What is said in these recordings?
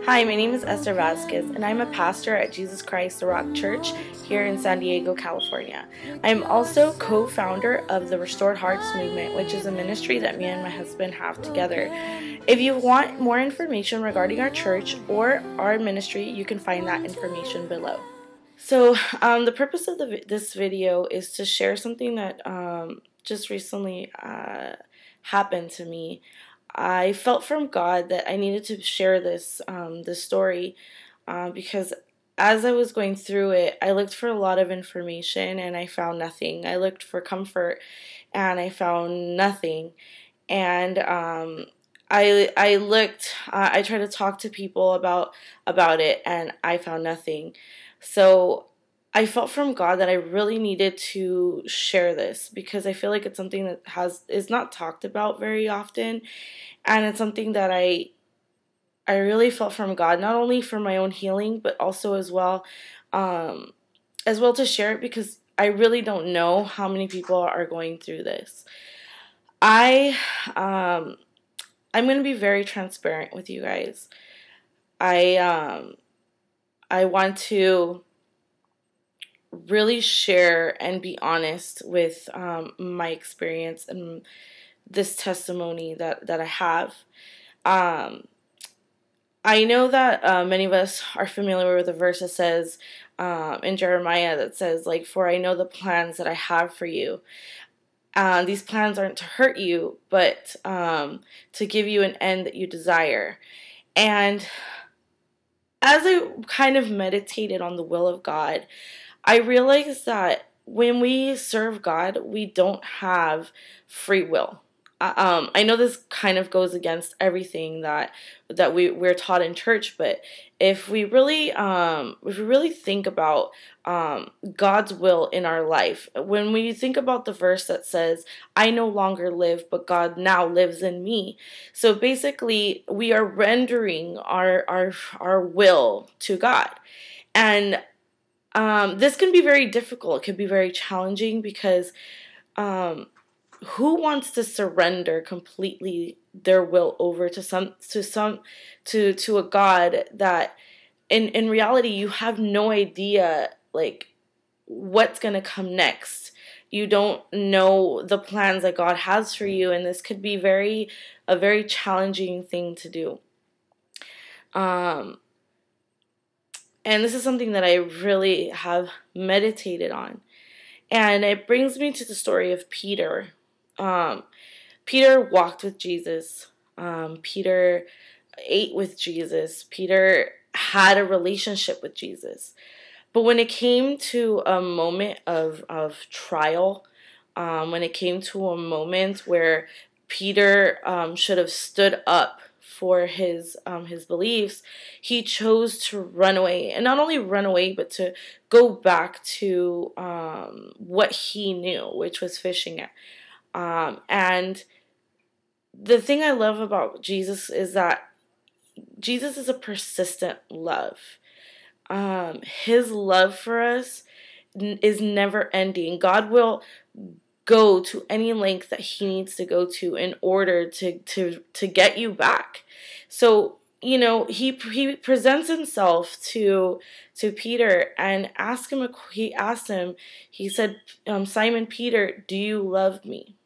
Hi, my name is Esther Vasquez, and I'm a pastor at Jesus Christ the Rock Church here in San Diego, California. I'm also co-founder of the Restored Hearts Movement, which is a ministry that me and my husband have together. If you want more information regarding our church or our ministry, you can find that information below. So the purpose of this video is to share something that just recently happened to me. I felt from God that I needed to share this story because as I was going through it, I looked for a lot of information and I found nothing. I looked for comfort and I found nothing. And I looked. I tried to talk to people about it, and I found nothing. So I felt from God that I really needed to share this because I feel like it's something that is not talked about very often, and it's something that I really felt from God, not only for my own healing, but also as well to share it because I really don't know how many people are going through this. I'm going to be very transparent with you guys. I want to really share and be honest with my experience and this testimony that I have. I know that many of us are familiar with the verse that says in Jeremiah that says, like, for I know the plans that I have for you. These plans aren't to hurt you, but to give you an end that you desire. And as I kind of meditated on the will of God, I realized that when we serve God, we don't have free will. I know this kind of goes against everything that we're taught in church, but if we really think about God's will in our life, when we think about the verse that says, "I no longer live, but God now lives in me," so basically we are rendering our will to God, and this can be very difficult. It can be very challenging because who wants to surrender completely their will over to a God that in reality you have no idea like what's going to come next. You don't know the plans that God has for you, and this could be a very challenging thing to do. And this is something that I really have meditated on. And it brings me to the story of Peter. Peter walked with Jesus. Peter ate with Jesus. Peter had a relationship with Jesus. But when it came to a moment of trial, when it came to a moment where Peter should have stood up for his beliefs, he chose to run away. And not only run away, but to go back to what he knew, which was fishing. And the thing I love about Jesus is that Jesus is a persistent love. His love for us is never ending. God will go to any length that he needs to go to in order to get you back. So, you know, he presents himself to Peter and he said, Simon Peter, do you love me?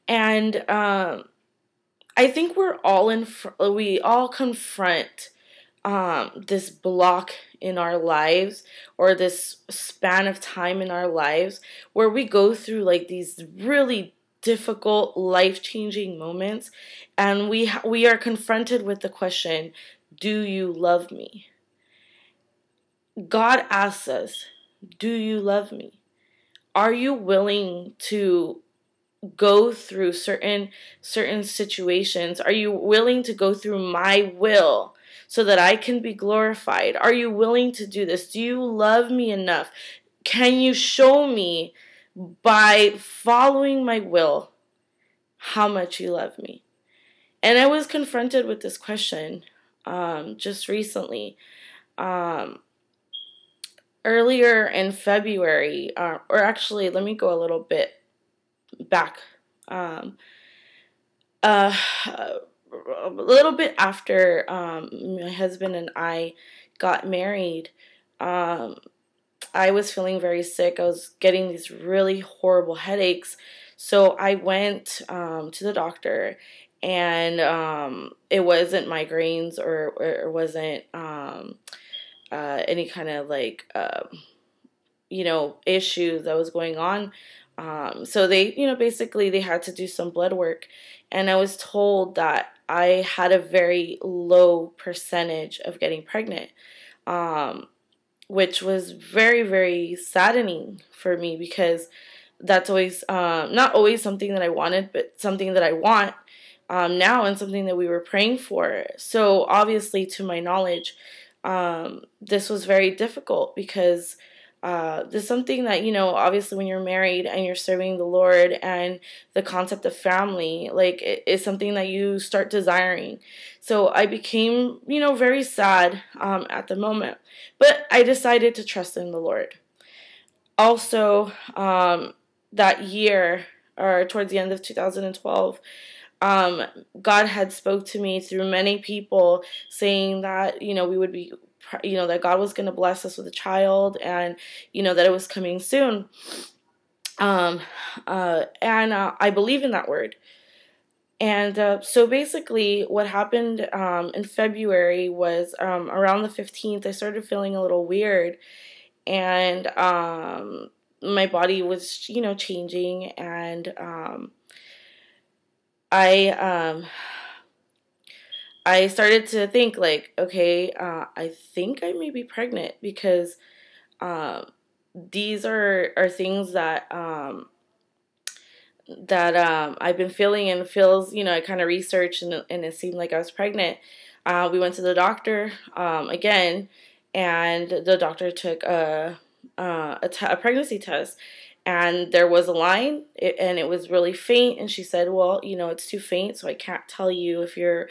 And I think we all confront this block in our lives, or this span of time in our lives where we go through like these really difficult, life-changing moments, and we are confronted with the question, do you love me? God asks us, do you love me? Are you willing to go through certain situations? Are you willing to go through my will so that I can be glorified? Are you willing to do this? Do you love me enough? Can you show me by following my will how much you love me? And I was confronted with this question just recently. Earlier in February, or actually, let me go a little bit back. a little bit after my husband and I got married, um, I was feeling very sick. I was getting these really horrible headaches. So I went to the doctor, and it wasn't migraines, or wasn't any kind of like, issues that was going on. So they, basically they had to do some blood work. And I was told that I had a very low percentage of getting pregnant. Um, which was very, very saddening for me, because that's always, not always something that I wanted, but something that I want now, and something that we were praying for. So obviously, to my knowledge, this was very difficult, because this is something that, obviously when you're married and you're serving the Lord, and the concept of family, like, it is something that you start desiring. So I became, very sad at the moment, but I decided to trust in the Lord. Also, that year, or towards the end of 2012, God had spoke to me through many people, saying that, we would be, that God was going to bless us with a child, and, that it was coming soon. And I believe in that word. And so basically what happened in February was, around the 15th, I started feeling a little weird. And my body was, changing. And I started to think, like, okay, I think I may be pregnant, because these are things that I've been feeling, and feels, I kind of researched, and it seemed like I was pregnant. We went to the doctor again, and the doctor took a pregnancy test, and there was a line, and it was really faint, and she said, well, it's too faint, so I can't tell you if you're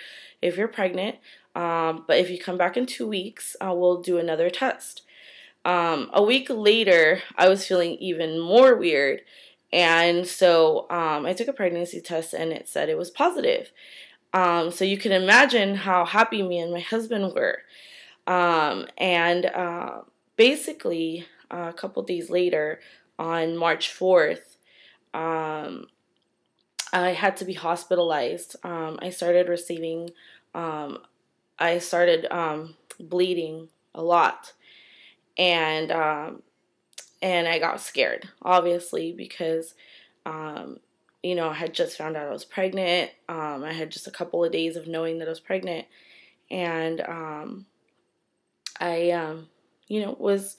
pregnant, but if you come back in 2 weeks, we'll do another test. A week later, I was feeling even more weird, and so I took a pregnancy test, and it said it was positive. So you can imagine how happy me and my husband were. And basically, a couple days later, on March 4th, I had to be hospitalized. I started receiving, I started bleeding a lot. And I got scared, obviously, because, I had just found out I was pregnant. I had just a couple of days of knowing that I was pregnant. And I, was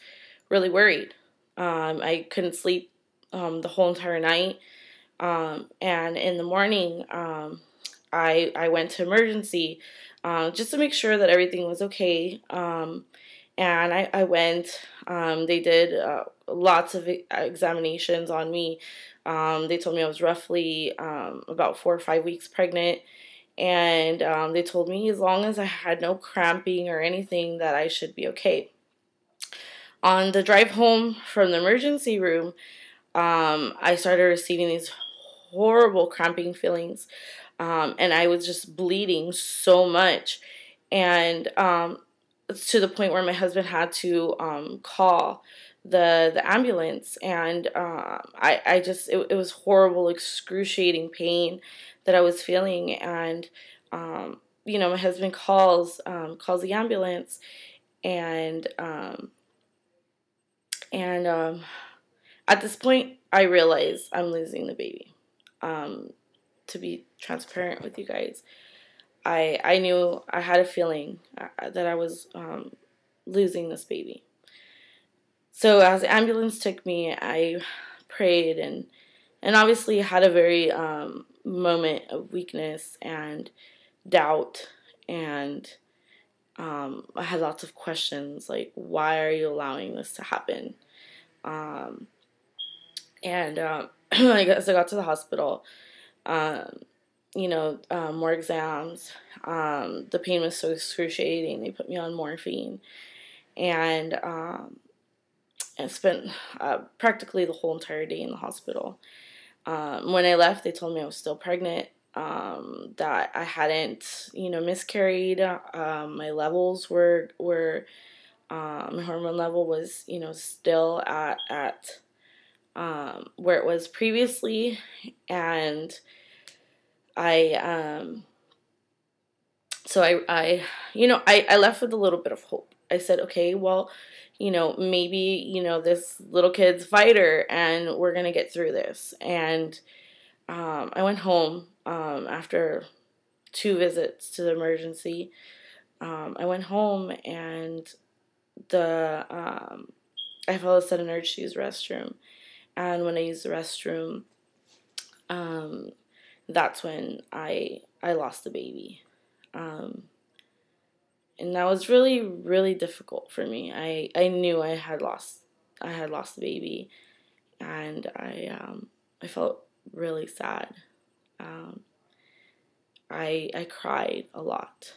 really worried. I couldn't sleep the whole entire night. And in the morning, I went to emergency just to make sure that everything was okay. And I went, they did lots of examinations on me. They told me I was roughly about 4 or 5 weeks pregnant. And they told me as long as I had no cramping or anything, that I should be okay. On the drive home from the emergency room, I started receiving these horrible cramping feelings. And I was just bleeding so much. And to the point where my husband had to call the ambulance. And I just, it was horrible, excruciating pain that I was feeling. And my husband calls the ambulance. And at this point, I realize I'm losing the baby. To be transparent with you guys, I knew, I had a feeling that I was losing this baby. So as the ambulance took me, I prayed, and obviously had a very moment of weakness and doubt, and I had lots of questions, like, why are you allowing this to happen? I guess I got to the hospital. More exams. The pain was so excruciating. They put me on morphine, and I spent practically the whole entire day in the hospital. When I left, they told me I was still pregnant. that I hadn't, miscarried. My levels were my hormone level was, still at where it was previously, and I so I left with a little bit of hope. I said, okay, well, maybe, this little kid's fighter and we're going to get through this. And I went home after 2 visits to the emergency. I went home and I felt a sudden urge to use the restroom. And when I used the restroom, that's when I lost the baby. And that was really, really difficult for me. I knew I had lost the baby, and I felt really sad. I cried a lot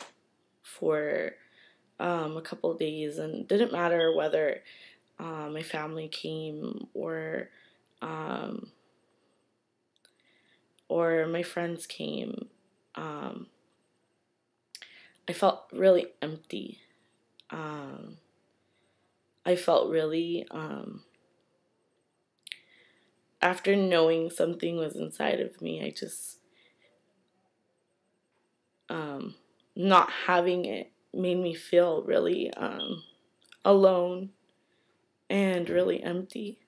for a couple of days, and it didn't matter whether my family came or my friends came. I felt really empty. I felt really, after knowing something was inside of me, I just, not having it made me feel really alone and really empty.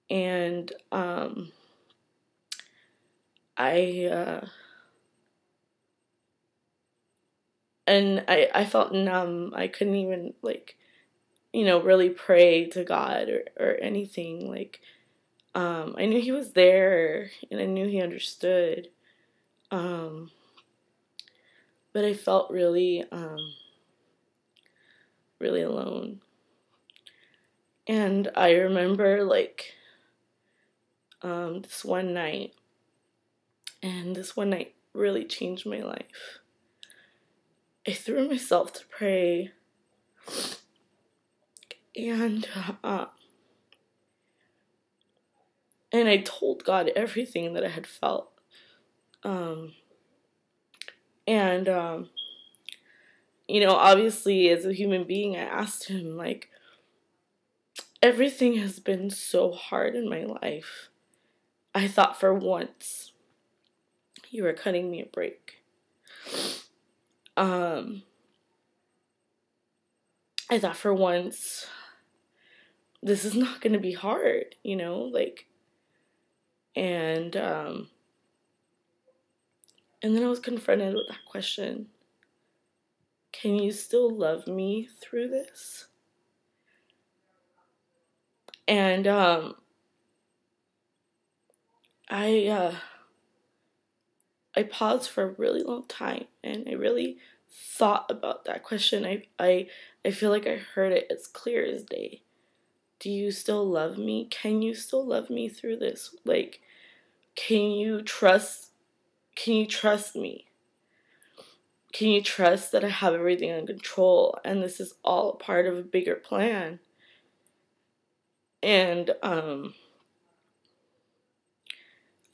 And I felt numb. I couldn't even, really pray to God or anything. I knew He was there, and I knew He understood. But I felt really, really alone. And I remember, this one night, and this one night really changed my life. I threw myself to pray, and I told God everything that I had felt. Obviously, as a human being, I asked Him, everything has been so hard in my life. I thought for once You were cutting me a break. I thought for once, this is not going to be hard, and then I was confronted with that question. Can you still love me through this? And I paused for a really long time, and I really thought about that question. I feel like I heard it as clear as day. Do you still love me? Can you still love me through this? Can you trust me? Can you trust that I have everything under control and this is all part of a bigger plan? And I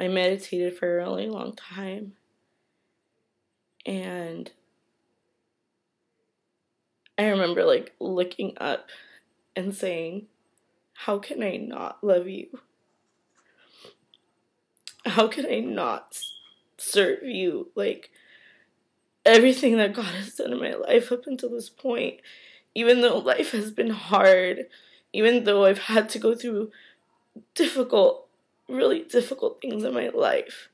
meditated for a really long time, and I remember looking up and saying, how can I not love you? How can I not serve you? Everything that God has done in my life up until this point, even though life has been hard, even though I've had to go through really difficult things in my life,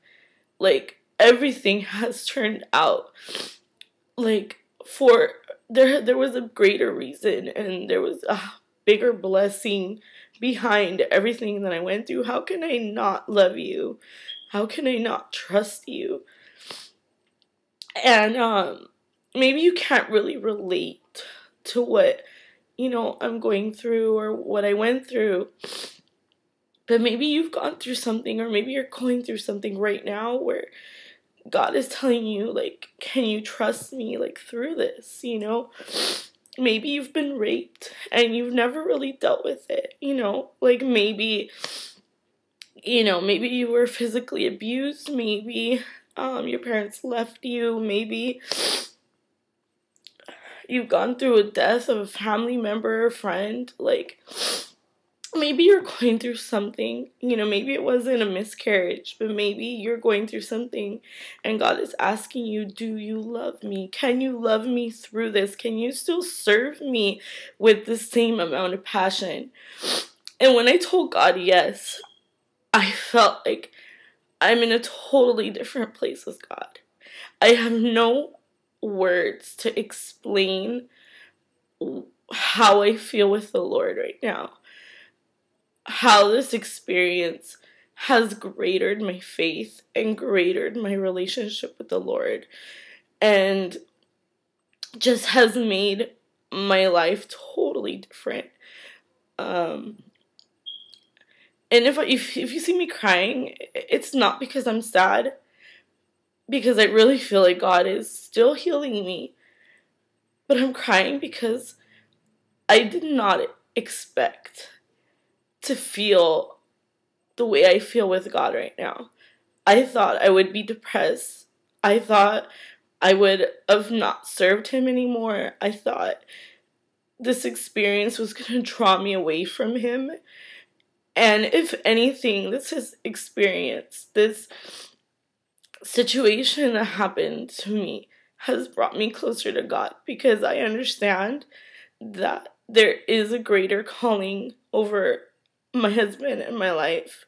everything has turned out there was a greater reason, and there was a bigger blessing behind everything that I went through. How can I not love you? How can I not trust you? And maybe you can't really relate to what I'm going through or what I went through, but maybe you've gone through something, or maybe you're going through something right now where God is telling you, can you trust me, through this, Maybe you've been raped and you've never really dealt with it, maybe maybe you were physically abused, maybe your parents left you, maybe you've gone through a death of a family member or friend, like, maybe you're going through something, maybe it wasn't a miscarriage, but maybe you're going through something, and God is asking you, do you love me? Can you love me through this? Can you still serve me with the same amount of passion? And when I told God yes, I felt like I'm in a totally different place with God. I have no words to explain how I feel with the Lord right now. How this experience has greatered my faith and greatered my relationship with the Lord, and just has made my life totally different. And if you see me crying, it's not because I'm sad, because I really feel like God is still healing me, but I'm crying because I did not expect to feel the way I feel with God right now. I thought I would be depressed. I thought I would have not served him anymore. I thought this experience was going to draw me away from him. And if anything, this experience, this situation that happened to me has brought me closer to God, because I understand that there is a greater calling over my husband and my life.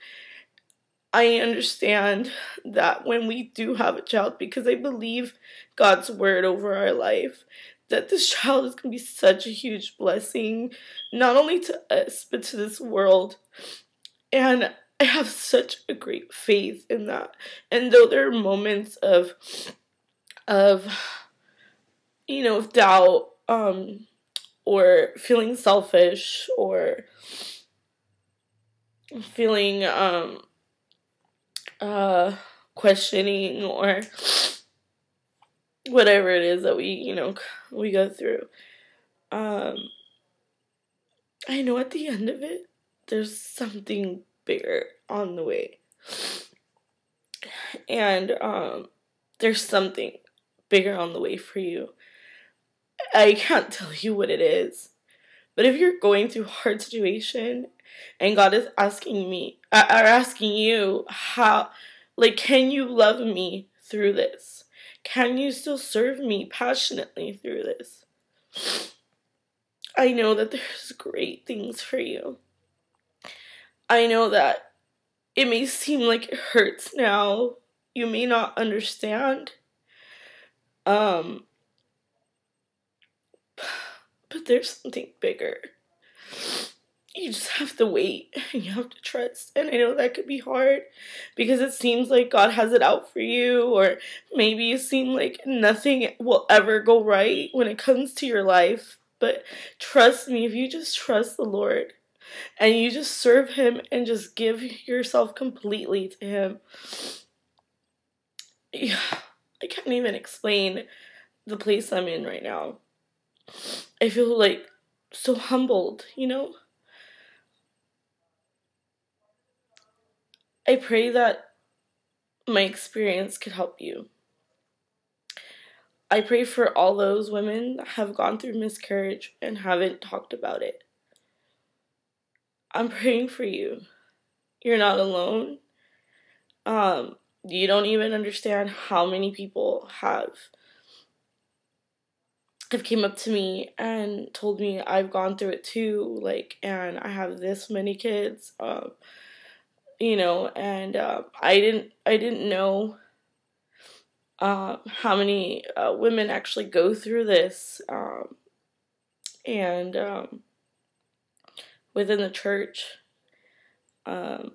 I understand that when we do have a child, because I believe God's word over our life, that this child is going to be such a huge blessing, not only to us, but to this world. And I have such a great faith in that. And though there are moments of doubt, or feeling selfish, or feeling, questioning, or whatever it is that we go through. I know at the end of it, there's something bigger on the way. And there's something bigger on the way for you. I can't tell you what it is. But if you're going through a hard situation and God is asking you, how, can you love me through this? Can you still serve me passionately through this? I know that there's great things for you. I know that it may seem like it hurts now. You may not understand. But there's something bigger. You just have to wait, and you have to trust. And I know that could be hard, because it seems like God has it out for you, or maybe you seem like nothing will ever go right when it comes to your life. But trust me, if you just trust the Lord and you just serve him and just give yourself completely to him, yeah, I can't even explain the place I'm in right now. I feel like so humbled, I pray that my experience could help you. I pray for all those women that have gone through miscarriage and haven't talked about it. I'm praying for you. You're not alone. You don't even understand how many people have came up to me and told me I've gone through it too, and I have this many kids, and I didn't know how many women actually go through this, and within the church, and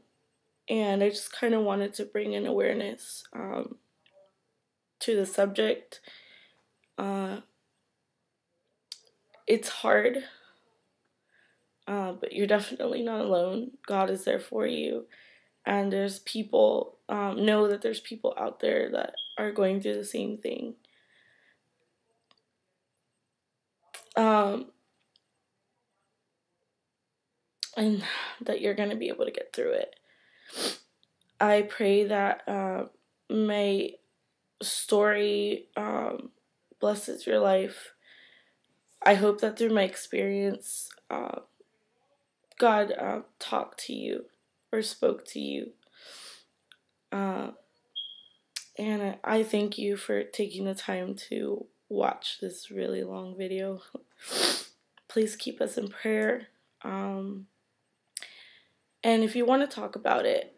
I just kind of wanted to bring an awareness to the subject. It's hard, but you're definitely not alone. God is there for you, and there's people, know that there's people out there that are going through the same thing. And that you're going to be able to get through it. I pray that my story blesses your life. I hope that through my experience, God talked to you or spoke to you. And I thank you for taking the time to watch this really long video. Please keep us in prayer. And if you want to talk about it,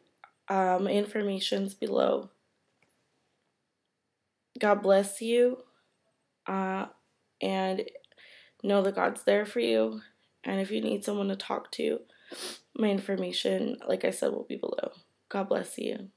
information's below. God bless you. And know that God's there for you. And if you need someone to talk to, my information, like I said, will be below. God bless you.